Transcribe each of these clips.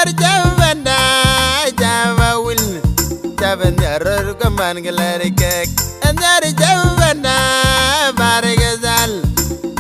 Anyar javanda java will javan yaror kaman galari kek. Anyar javanda barigazal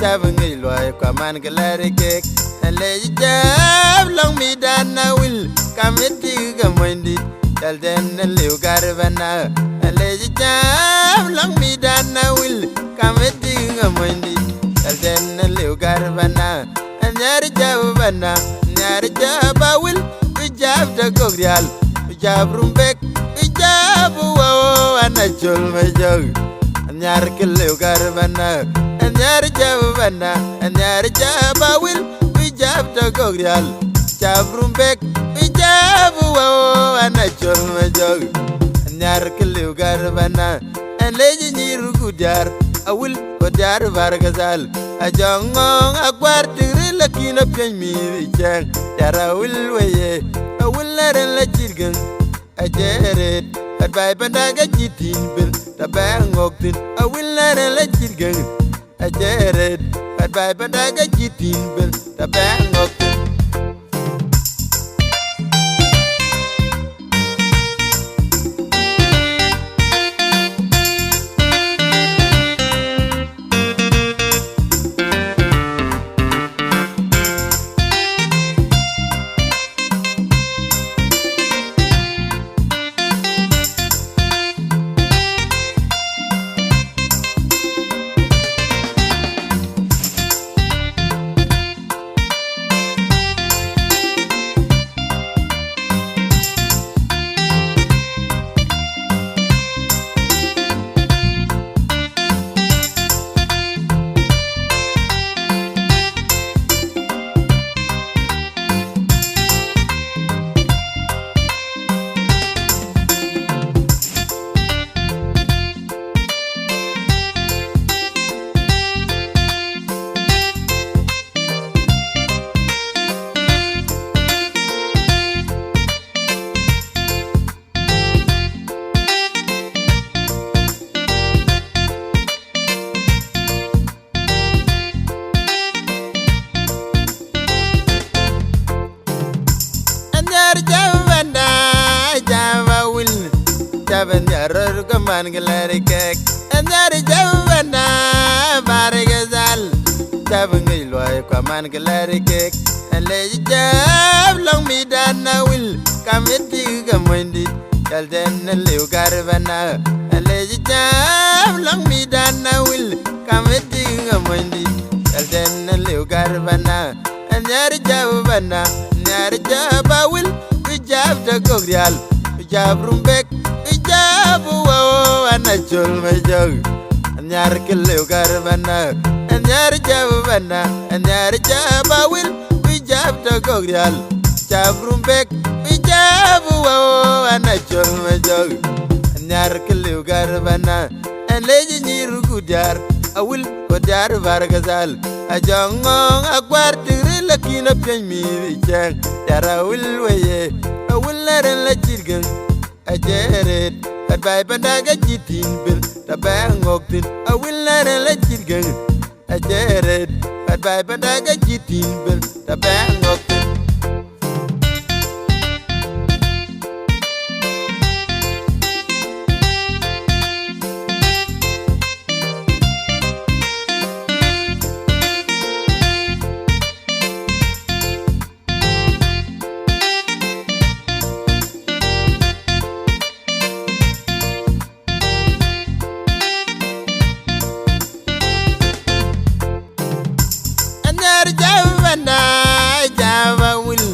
javan ilway kaman galari kek. Ale jav long mi dana will kameti gamondi dalden liu garvana. Ale jav long mi dana will kameti gamondi dalden liu garvana. Anyar javanda Anyar java will ijab da gogrial ijab rumbek ijab wow anachol majog. Anyar kelew garvana anyar javana anyar java will ijab da gogrial ijab rumbek ijab wow anachol majog. Anyar kelew garvana eleji nyiru gudar awil godar vargazal ajongong akwar tigri lakina pyami chang dara wil weye awil laren la jirgan ajeret adbay bandaga jitin bil tabangoktin awil laren la jirgan ajeret adbay bandaga jitin bil tabangoktin. Javanda java will javan yaror kaman galari kek. Anyar javanda barigazal javan ilway kaman galari kek. Ale jav long mi dana will kameti gamondi dalden liu garvana. Ale jav long mi dana will kameti gamondi dalden liu garvana. Anyar javanda anyar java will ijab da gogrial ijab rumbek ijab wow anachol majog. Anyar kelew garvana anyar javana anyar java will ijab da gogrial ijab rumbek ijab wow anachol majog. Anyar kelew garvana eleji nyiru gudar awil godar vargazal ajongong akwar tigri lakina pyami chang dara wil weye awil laren la jirgan ajeret adbay bandaga jitin bil tabangoktin awil laren la jirgan ajeret adbay bandaga jitin bil tabangoktin. Javanda java will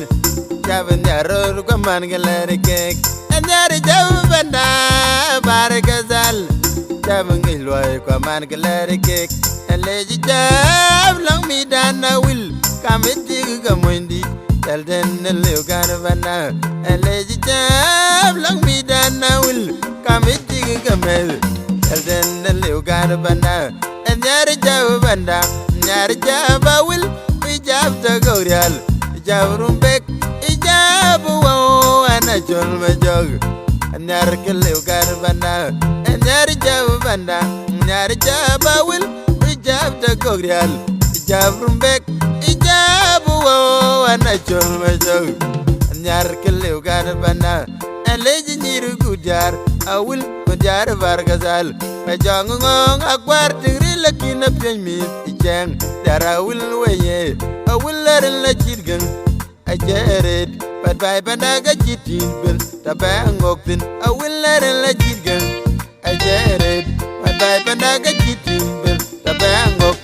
javan yaror kaman galari kek. Anyar javanda barigazal javan ilway kaman galari kek. Ale jav long mi dana will kameti gamondi dalden liu garvana. Ale jav long mi dana will kameti gamel dalden liu garvana. Anyar javanda anyar java will ijab da gogrial ijab rumbek ijab wow anachol majog. Anyar kelew garvana anyar javanda anyar java will ijab da gogrial ijab rumbek ijab wow anachol majog. nyar keleu gan bana eleji nyiru gujar awul gujar bargazal me jong ngong akwar tingri lakina pyemi icheng darawul weye awul la chidgen ajeret pat bay banaga chitin bil tabangoktin awul la chidgen ajeret pat bay banaga chitin bil tabangok